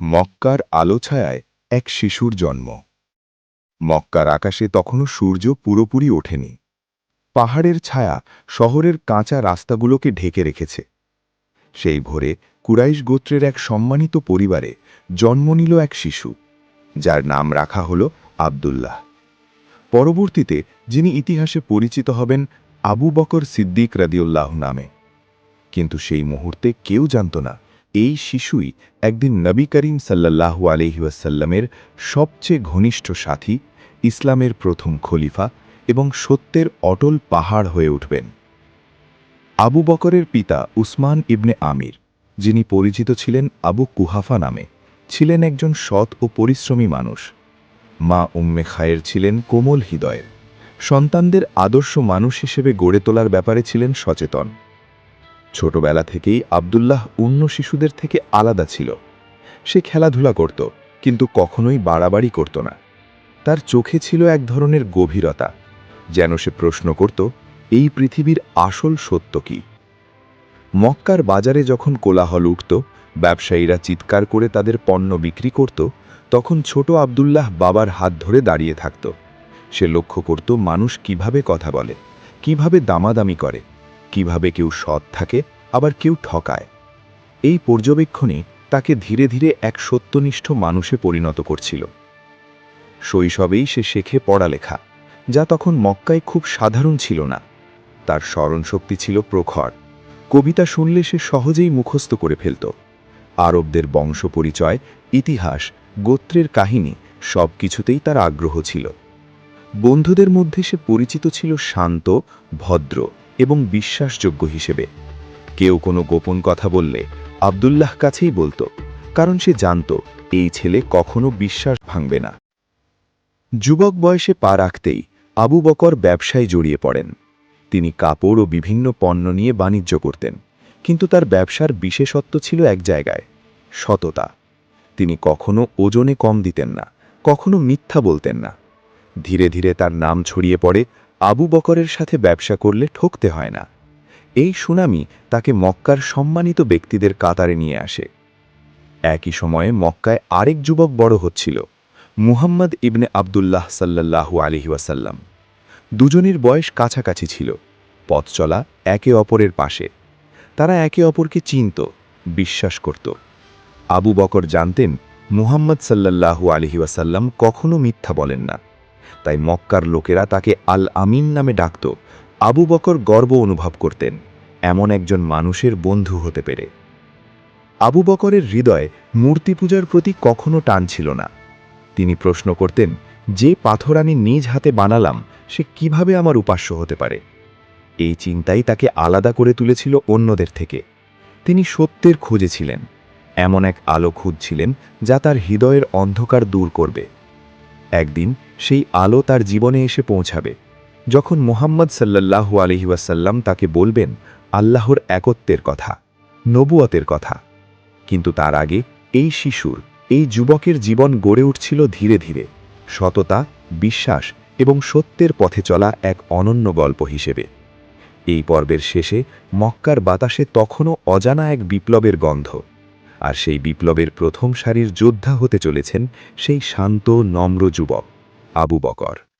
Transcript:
মক্কার আলোছায়ায় এক শিশুর জন্ম। মক্কার আকাশে তখনও সূর্য পুরোপুরি ওঠেনি। পাহাড়ের ছায়া শহরের কাঁচা রাস্তাগুলোকে ঢেকে রেখেছে। সেই ভোরে কুরাইশ গোত্রের এক সম্মানিত পরিবারে জন্ম নিল এক শিশু, যার নাম রাখা হল আব্দুল্লাহ। পরবর্তীতে যিনি ইতিহাসে পরিচিত হবেন আবু বকর সিদ্দিক রাদিউল্লাহ নামে। কিন্তু সেই মুহূর্তে কেউ জানত না এই শিশুই একদিন নবী করিম সাল্লাল্লাহু আলাইহি ওয়াসাল্লামের সবচেয়ে ঘনিষ্ঠ সাথী, ইসলামের প্রথম খলিফা এবং সত্যের অটল পাহাড় হয়ে উঠবেন। আবু বকরের পিতা উসমান ইবনে আমির, যিনি পরিচিত ছিলেন আবু কুহাফা নামে, ছিলেন একজন সৎ ও পরিশ্রমী মানুষ। মা উম্মে খায়ের ছিলেন কোমল হৃদয়ের, সন্তানদের আদর্শ মানুষ হিসেবে গড়ে তোলার ব্যাপারে ছিলেন সচেতন। ছোটবেলা থেকেই আব্দুল্লাহ অন্য শিশুদের থেকে আলাদা ছিল। সে খেলাধুলা করত, কিন্তু কখনোই বাড়াবাড়ি করত না। তার চোখে ছিল এক ধরনের গভীরতা, যেন সে প্রশ্ন করত, এই পৃথিবীর আসল সত্য কি। মক্কার বাজারে যখন কোলাহল উঠত, ব্যবসায়ীরা চিৎকার করে তাদের পণ্য বিক্রি করত, তখন ছোট আব্দুল্লাহ বাবার হাত ধরে দাঁড়িয়ে থাকত। সে লক্ষ্য করত মানুষ কিভাবে কথা বলে, কিভাবে দামাদামি করে, কিভাবে কেউ সৎ থাকে আবার কেউ ঠকায়। এই পর্যবেক্ষণই তাকে ধীরে ধীরে এক সত্যনিষ্ঠ মানুষে পরিণত করছিল। শৈশবেই সে শেখে পড়ালেখা, যা তখন মক্কায় খুব সাধারণ ছিল না। তার স্মরণশক্তি ছিল প্রখর। কবিতা শুনলে সে সহজেই মুখস্থ করে ফেলত। আরবদের বংশ পরিচয়, ইতিহাস, গোত্রের কাহিনী সব কিছুতেই তার আগ্রহ ছিল। বন্ধুদের মধ্যে সে পরিচিত ছিল শান্ত, ভদ্র এবং বিশ্বাসযোগ্য হিসেবে। কেউ কোনো গোপন কথা বললে আব্দুল্লাহ কাছেই বলত, কারণ সে জানত এই ছেলে কখনো বিশ্বাস ভাঙবে না। যুবক বয়সে পা রাখতেই আবু বকর ব্যবসায় জড়িয়ে পড়েন। তিনি কাপড় ও বিভিন্ন পণ্য নিয়ে বাণিজ্য করতেন, কিন্তু তার ব্যবসার বিশেষত্ব ছিল এক জায়গায়: সততা। তিনি কখনো ওজনে কম দিতেন না, কখনো মিথ্যা বলতেন না। ধীরে ধীরে তার নাম ছড়িয়ে পড়ে, আবু বকরের সাথে ব্যবসা করলে ঠকতে হয় না। এই সুনামি তাকে মক্কার সম্মানিত ব্যক্তিদের কাতারে নিয়ে আসে। একই সময়ে মক্কায় আরেক যুবক বড় হচ্ছিল, মুহাম্মদ ইবনে আবদুল্লাহ সাল্লাল্লাহু আলাইহি ওয়াসাল্লাম। দুজনের বয়স কাছাকাছি ছিল, পথ চলা একে অপরের পাশে। তারা একে অপরকে চিনত, বিশ্বাস করত। আবু বকর জানতেন মুহাম্মদ সাল্লাল্লাহু আলাইহি ওয়াসাল্লাম কখনো মিথ্যা বলেন না, তাই মক্কার লোকেরা তাকে আল আমিন নামে ডাকত। আবু বকর গর্ব অনুভব করতেন এমন একজন মানুষের বন্ধু হতে পেরে। আবু বকরের হৃদয়ে মূর্তি পূজার প্রতি কখনো টান ছিল না। তিনি প্রশ্ন করতেন, যে পাথর আমি নিজ হাতে বানালাম সে কিভাবে আমার উপাস্য হতে পারে। এই চিন্তাই তাকে আলাদা করে তুলেছিল অন্যদের থেকে। তিনি সত্যের খোঁজে ছিলেন, এমন এক আলো খুঁজছিলেন যা তার হৃদয়ের অন্ধকার দূর করবে। একদিন সেই আলো তার জীবনে এসে পৌঁছাবে, যখন মুহাম্মদ সাল্লাল্লাহু আলাইহি ওয়াসাল্লাম তাকে বলবেন আল্লাহর একত্বের কথা, নবুয়তের কথা। কিন্তু তার আগে এই শিশুর, এই যুবকের জীবন গড়ে উঠছিল ধীরে ধীরে, সততা, বিশ্বাস এবং সত্যের পথে চলা এক অনন্য গল্প হিসেবে। এই পর্বের শেষে মক্কার বাতাসে তখনও অজানা এক বিপ্লবের গন্ধ, আর সেই বিপ্লবের প্রথম সারির যোদ্ধা হতে চলেছেন সেই শান্ত, নম্র যুবক আবু বকর।